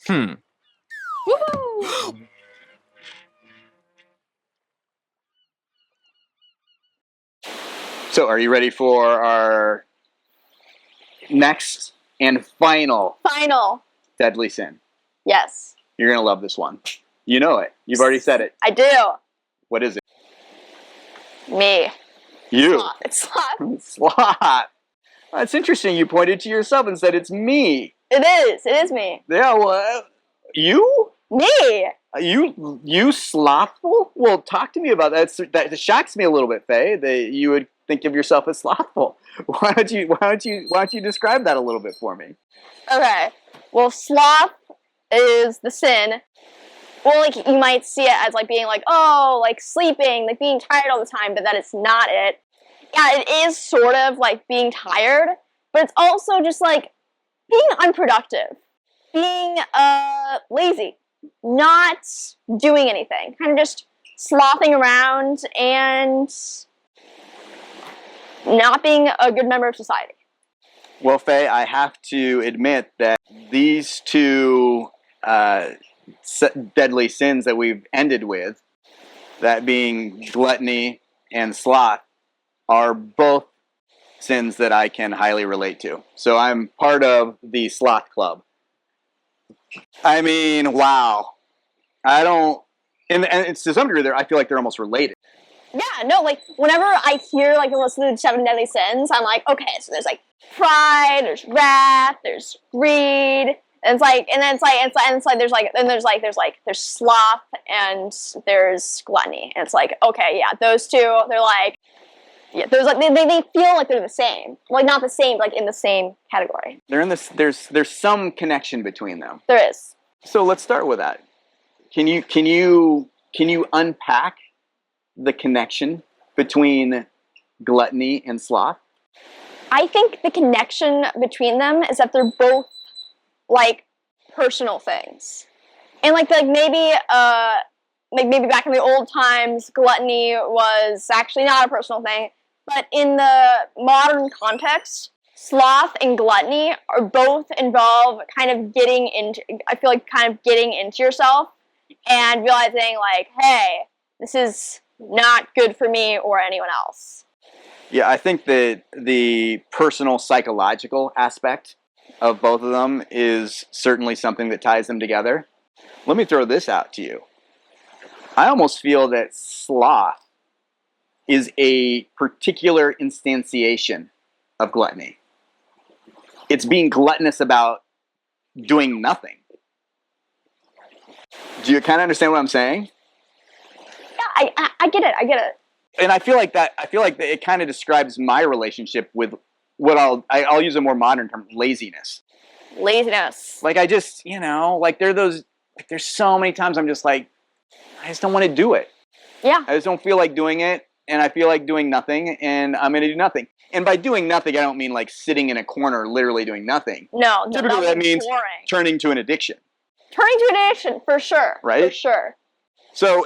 Woohoo! So, are you ready for our next and final deadly sin? Yes. You're going to love this one. You know it. You've already said it. I do. What is it? Me. You. Sloth. It's sloth. Sloth. That's interesting. You pointed to yourself and said it's me. It is. It is me. Yeah, well, you? Me. You slothful? Well, talk to me about that. That shocks me a little bit, Faye, that you would think of yourself as slothful. Why don't you describe that a little bit for me? Okay. Well, sloth is the sin. Well, like, you might see it as, like, being like, oh, like, sleeping, like, being tired all the time, but that it's not it. Yeah, it is sort of, like, being tired, but it's also just, like, being unproductive. Being, lazy. Not doing anything. Kind of just slothing around and not being a good member of society. Well, Faye, I have to admit that these two deadly sins that we've ended with, that being gluttony and sloth, are both sins that I can highly relate to. So I'm part of the sloth club. I mean, wow. I don't, and it's to some degree, I feel like they're almost related. Yeah, no, like, whenever I hear, like, the list of the 7 deadly sins, I'm like, okay, so there's, like, pride, there's wrath, there's greed, and there's sloth, and there's gluttony, and it's like, okay, yeah, those two, they're like, yeah, there's like, they feel like they're the same, like, not the same, like, in the same category. They're in this, there's some connection between them. There is. So let's start with that. Can you unpack the connection between gluttony and sloth? I think the connection between them is that they're both, like, personal things. And, like maybe back in the old times, gluttony was actually not a personal thing. But in the modern context, sloth and gluttony are both involve kind of getting into yourself and realizing, like, hey, this is not good for me or anyone else. Yeah, I think that the personal psychological aspect of both of them is certainly something that ties them together. Let me throw this out to you. I almost feel that sloth is a particular instantiation of gluttony. It's being gluttonous about doing nothing. Do you kind of understand what I'm saying? Yeah, I get it. I get it. And I feel like that it kind of describes my relationship with what I'll use a more modern term, laziness. Laziness. Like, I just, like, there's so many times I'm just like, I just don't want to do it. Yeah. I just don't feel like doing it, and I feel like doing nothing, and I'm going to do nothing. And by doing nothing, I don't mean like sitting in a corner literally doing nothing. No, typically that means boring. Turning to an addiction. Turning to an addiction, for sure. Right? For sure. So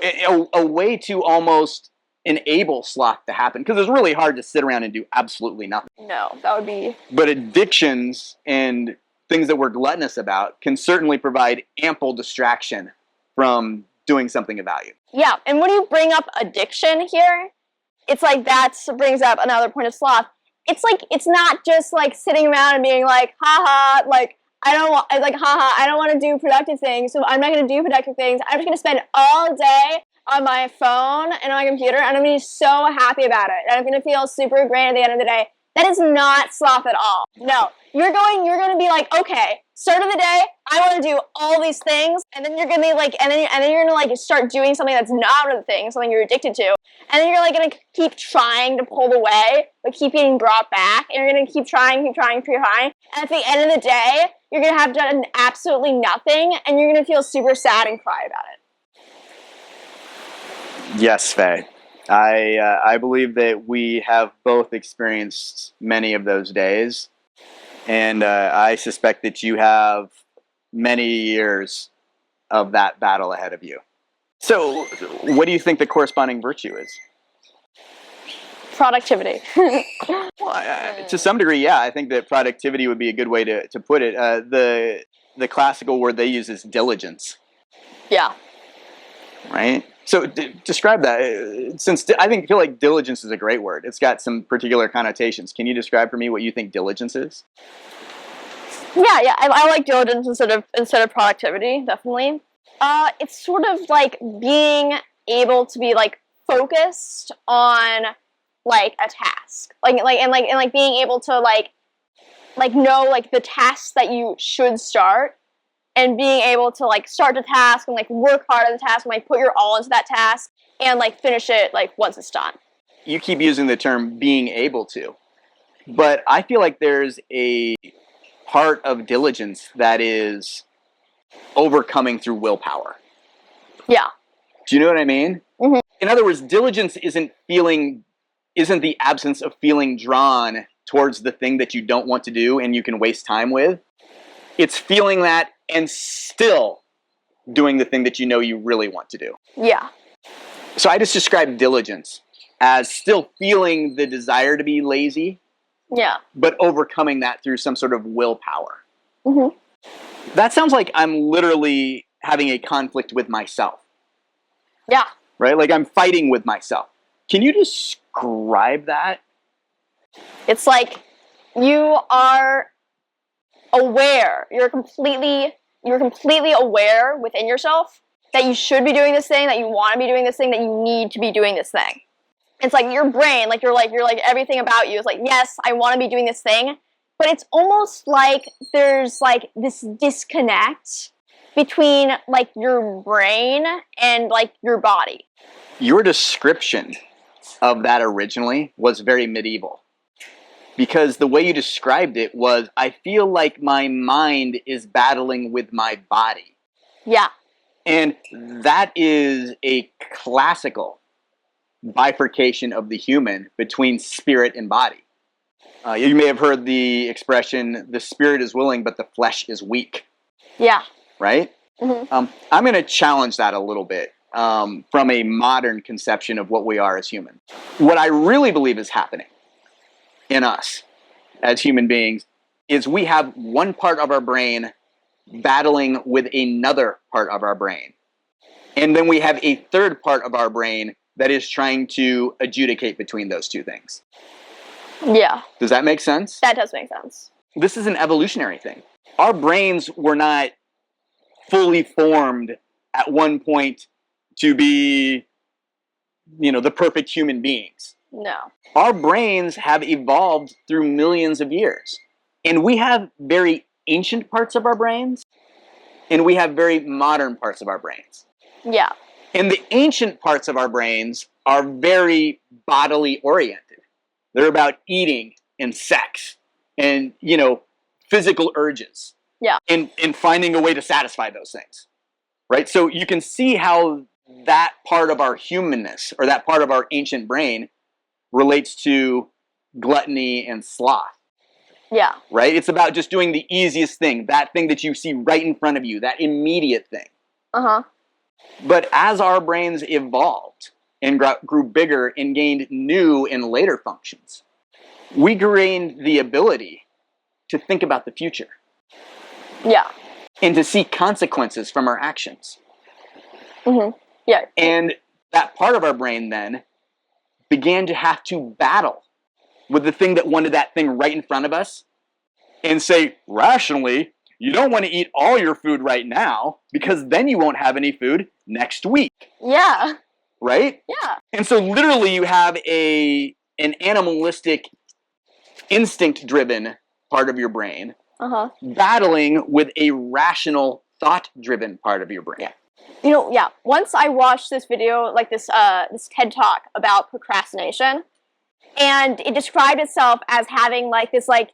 a way to almost enable sloth to happen, because it's really hard to sit around and do absolutely nothing. No, that would be... But addictions and things that we're gluttonous about can certainly provide ample distraction from doing something of value. Yeah, and when you bring up addiction here, it's like that brings up another point of sloth. It's like, it's not just like sitting around and being like, haha, like, I don't want to do productive things, so I'm not going to do productive things. I'm just going to spend all day on my phone and on my computer, and I'm going to be so happy about it. And I'm going to feel super great at the end of the day. That is not sloth at all. No. You're going to be like, okay, start of the day, I want to do all these things, and then you're going to be like, and then you're going to like start doing something that's not one of the things, something you're addicted to. And then you're like going to keep trying to pull away, but keep getting brought back, and you're going to keep trying. And at the end of the day, you're going to have done absolutely nothing, and you're going to feel super sad and cry about it. Yes, Faye. I believe that we have both experienced many of those days, and I suspect that you have many years of that battle ahead of you. So, what do you think the corresponding virtue is? Productivity. Well, to some degree, yeah. I think that productivity would be a good way to put it. the classical word they use is diligence, Yeah. right? So describe that. Since I feel like diligence is a great word. It's got some particular connotations. Can you describe for me what you think diligence is? Yeah. I like diligence instead of productivity, definitely. It's sort of like being able to be like focused on like a task, and being able to like know like the tasks that you should start, and being able to like start the task and like work hard on the task and like put your all into that task and like finish it like once it's done. You keep using the term being able to, but I feel like there's a part of diligence that is overcoming through willpower. Yeah. Do you know what I mean? Mm-hmm. In other words, diligence isn't the absence of feeling drawn towards the thing that you don't want to do and you can waste time with. It's feeling that and still doing the thing that you know you really want to do. Yeah. So I just described diligence as still feeling the desire to be lazy, Yeah. but overcoming that through some sort of willpower. Mm-hmm. That sounds like I'm literally having a conflict with myself. Yeah. Right? Like I'm fighting with myself. Can you describe that? It's like you are aware. You're completely aware within yourself that you should be doing this thing, that you want to be doing this thing, that you need to be doing this thing. It's like your brain, like you're like everything about you is like, yes, I want to be doing this thing, but it's almost like there's like this disconnect between like your brain and like your body. Your description of that originally was very medieval. Because the way you described it was, I feel like my mind is battling with my body. Yeah. And that is a classical bifurcation of the human between spirit and body. You may have heard the expression, the spirit is willing, but the flesh is weak. Yeah. Right? Mm-hmm. I'm going to challenge that a little bit from a modern conception of what we are as humans. What I really believe is happening in us as human beings is we have one part of our brain battling with another part of our brain. And then we have a third part of our brain that is trying to adjudicate between those two things. Yeah. Does that make sense? That does make sense. This is an evolutionary thing. Our brains were not fully formed at one point to be, the perfect human beings. No. Our brains have evolved through millions of years. And we have very ancient parts of our brains, and we have very modern parts of our brains. Yeah. And the ancient parts of our brains are very bodily oriented. They're about eating and sex and, physical urges. Yeah. And finding a way to satisfy those things. Right? So you can see how that part of our humanness, or that part of our ancient brain, relates to gluttony and sloth. Yeah. Right? It's about just doing the easiest thing, that thing that you see right in front of you, that immediate thing. Uh-huh. But as our brains evolved and grew bigger and gained new and later functions, we gained the ability to think about the future. Yeah. And to see consequences from our actions. Mm-hmm. Yeah. And that part of our brain then began to have to battle with the thing that wanted that thing right in front of us and say, rationally, you don't want to eat all your food right now because then you won't have any food next week. Yeah. Right? Yeah. And so literally you have an animalistic, instinct-driven part of your brain battling with a rational, thought-driven part of your brain. Yeah. Once I watched this video, like this TED Talk about procrastination, and it described itself as having like this like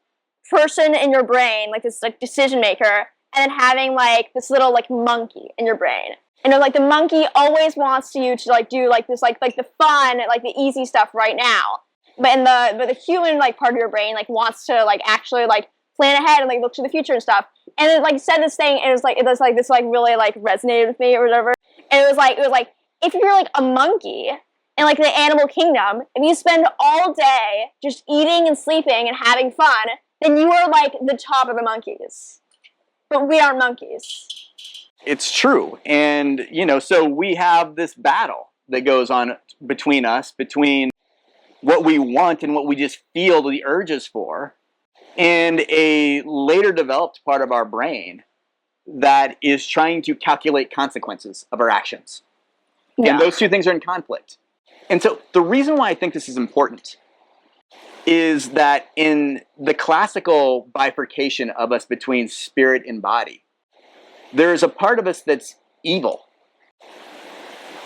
person in your brain, like this like decision maker, and then having like this little like monkey in your brain. And it was like the monkey always wants you to like do like this like the fun, like the easy stuff right now. But the human like part of your brain like wants to like actually like plan ahead and like look to the future and stuff. And it like said this thing, and it was like this like really like resonated with me or whatever. And it was like if you're like a monkey in like the animal kingdom, if you spend all day just eating and sleeping and having fun, then you are like the top of the monkeys. But we aren't monkeys. It's true. And, so we have this battle that goes on between us, between what we want and what we just feel the urges for, and a later developed part of our brain that is trying to calculate consequences of our actions. Yeah. And those two things are in conflict. And so the reason why I think this is important is that in the classical bifurcation of us between spirit and body, there's a part of us that's evil,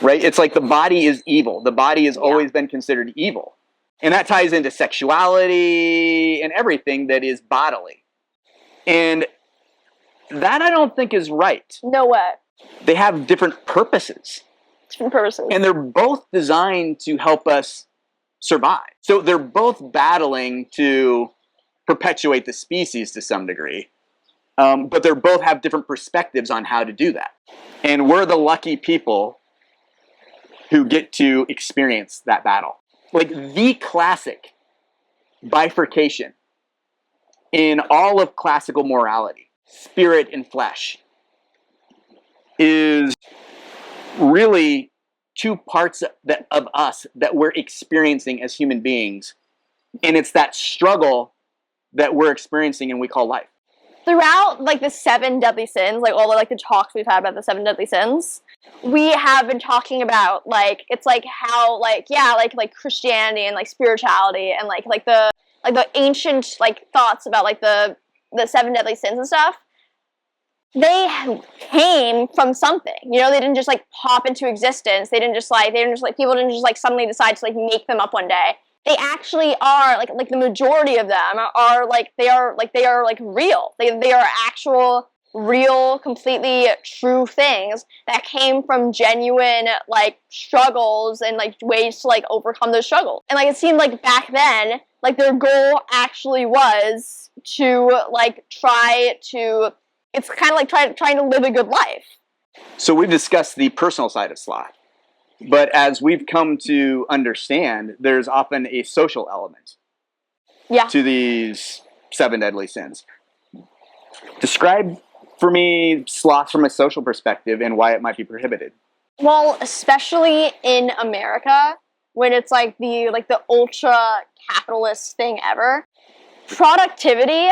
right? It's like the body is evil. The body has always been considered evil. And that ties into sexuality and everything that is bodily. And that I don't think is right. No way. They have different purposes. Different purposes. And they're both designed to help us survive. So they're both battling to perpetuate the species to some degree. But they both have different perspectives on how to do that. And we're the lucky people who get to experience that battle. Like the classic bifurcation in all of classical morality, spirit and flesh, is really two parts of us that we're experiencing as human beings. And it's that struggle that we're experiencing and we call life. Throughout the 7 deadly sins, all the talks we've had about the 7 deadly sins, we have been talking about it's how Christianity and spirituality and the ancient thoughts about the 7 deadly sins and stuff. They came from something, they didn't just pop into existence. People didn't just suddenly decide to make them up one day. They actually are the majority of them are they are real. They are actual, real, completely true things that came from genuine struggles and ways to overcome those struggles. And it seemed back then their goal actually was to try to. It's kind of trying to live a good life. So we've discussed the personal side of sloth. But as we've come to understand, there's often a social element to these 7 deadly sins. Describe for me sloth from a social perspective and why it might be prohibited. Well, especially in America, when it's the ultra capitalist thing ever, productivity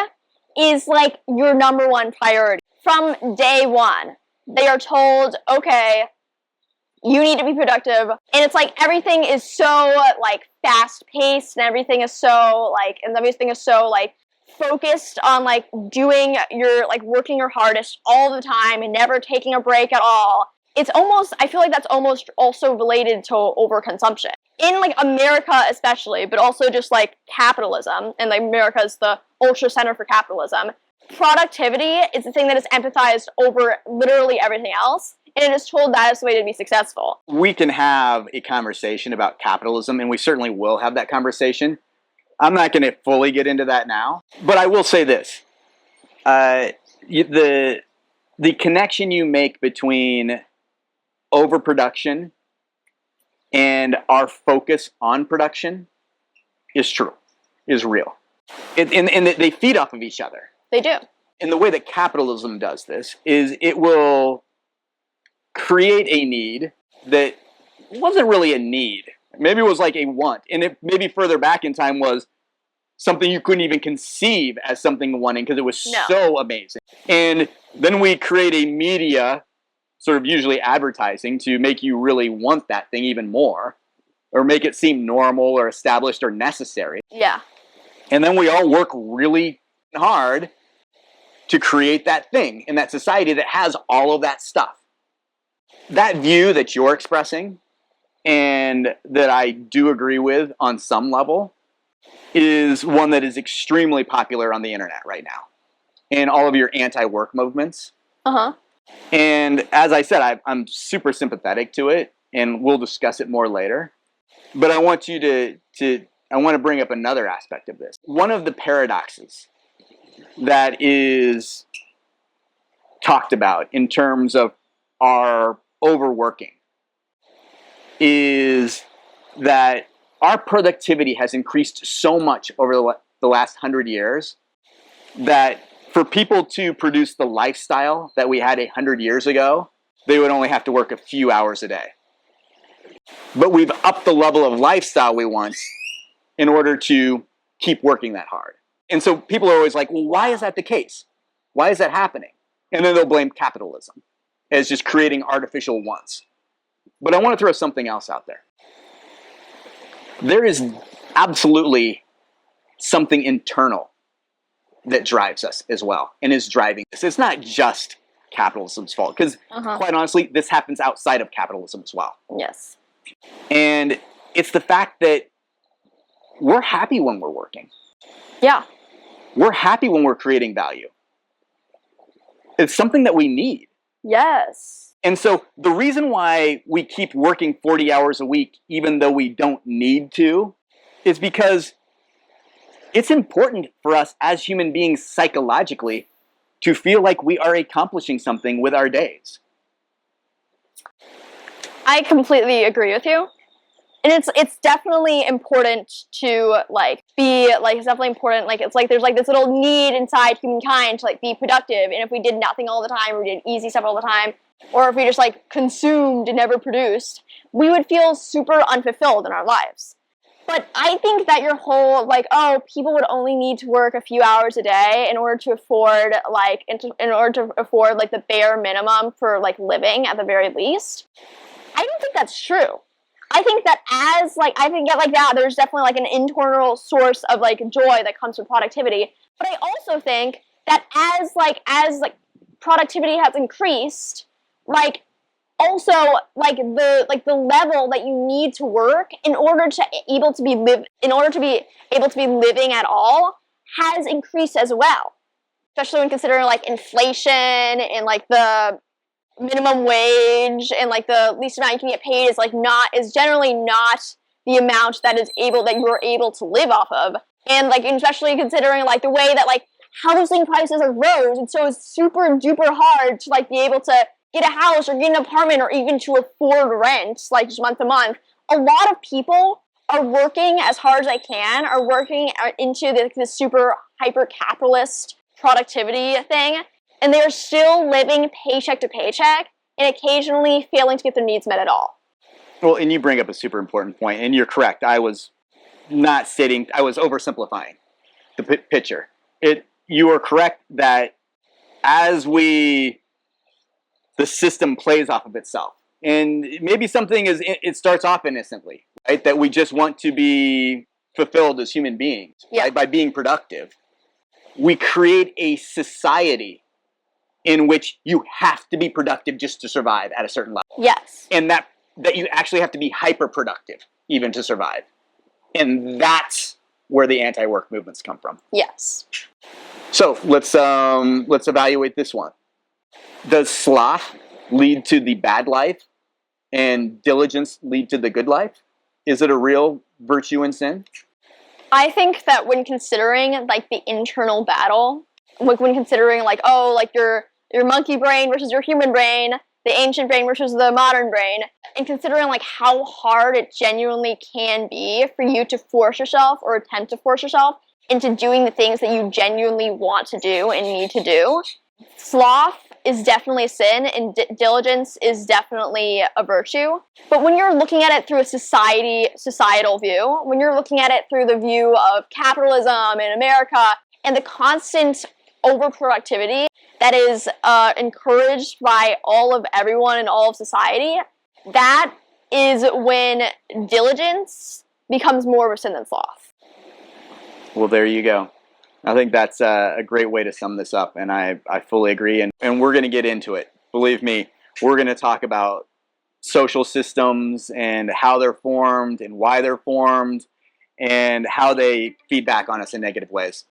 is your number one priority. From day one, they are told, okay, you need to be productive. And it's everything is so fast paced and everything is so focused on doing your working your hardest all the time and never taking a break at all. It's almost, I feel that's almost also related to overconsumption. In America especially, but also just capitalism, and America is the ultra center for capitalism, productivity is the thing that is empathized over literally everything else. And it is told that is the way to be successful. We can have a conversation about capitalism, and we certainly will have that conversation. I'm not going to fully get into that now, but I will say this. The connection you make between overproduction and our focus on production is true, is real. And they feed off of each other. They do. And the way that capitalism does this is it will create a need that wasn't really a need. Maybe it was a want. And it maybe further back in time was something you couldn't even conceive as something wanting because it was so amazing. And then we create a media, sort of usually advertising, to make you really want that thing even more or make it seem normal or established or necessary. Yeah. And then we all work really hard to create that thing in that society that has all of that stuff. That view that you're expressing, and that I do agree with on some level, is one that is extremely popular on the internet right now. And all of your anti-work movements. Uh-huh. And as I said, I'm super sympathetic to it, and we'll discuss it more later. But I want you I want to bring up another aspect of this. One of the paradoxes that is talked about in terms of our overworking is that our productivity has increased so much over the last 100 years that For people to produce the lifestyle that we had 100 years ago, they would only have to work a few hours a day. But we've upped the level of lifestyle we want in order to keep working that hard. And so people are always like, well, why is that the case? Why is that happening? And then they'll blame capitalism as just creating artificial wants. But I want to throw something else out there. There is absolutely something internal that drives us as well and is driving this. It's not just capitalism's fault, because quite honestly, this happens outside of capitalism as well. Yes. And it's the fact that we're happy when we're working. Yeah. We're happy when we're creating value. It's something that we need. Yes. And so the reason why we keep working 40 hours a week, even though we don't need to, is because it's important for us as human beings psychologically to feel like we are accomplishing something with our days. I completely agree with you. And it's definitely important to it's definitely important, it's like there's like this little need inside humankind to like be productive, and if we did nothing all the time or did easy stuff all the time, or if we just like consumed and never produced, we would feel super unfulfilled in our lives. But I think that your whole people would only need to work a few hours a day in order to afford the bare minimum for like living at the very least. I don't think that's true. I think that there's definitely like an internal source of like joy that comes from productivity. But I also think that as productivity has increased, the level that you need to work in order to be able to be living at all has increased as well. Especially when considering like inflation and like the minimum wage and like the least amount you can get paid is generally not the amount that you're able to live off of. And like especially considering like the way that like housing prices have rose, and so it's super duper hard to like be able to get a house or get an apartment or even to afford rent like just month to month. A lot of people are working as hard as they can, are working into this super hyper capitalist productivity thing, and they're still living paycheck to paycheck and occasionally failing to get their needs met at all. Well, and you bring up a super important point, and you're correct. I was oversimplifying the picture. You are correct that as the system plays off of itself, and maybe it starts off innocently, right? That we just want to be fulfilled as human beings, right? By being productive. We create a society in which you have to be productive just to survive at a certain level. Yes. And that you actually have to be hyper productive even to survive. And that's where the anti-work movements come from. Yes. So let's evaluate this one. Does sloth lead to the bad life and diligence lead to the good life? Is it a real virtue and sin? I think that when considering like the internal battle, like when considering your monkey brain versus your human brain, the ancient brain versus the modern brain, and considering like how hard it genuinely can be for you to force yourself or attempt to force yourself into doing the things that you genuinely want to do and need to do, sloth is definitely a sin and diligence is definitely a virtue. But when you're looking at it through a societal view, when you're looking at it through the view of capitalism in America and the constant overproductivity that is encouraged by everyone in all of society, that is when diligence becomes more of a sin than sloth. Well, there you go. I think that's a great way to sum this up, and I fully agree. And we're going to get into it. Believe me, we're going to talk about social systems and how they're formed and why they're formed and how they feed back on us in negative ways.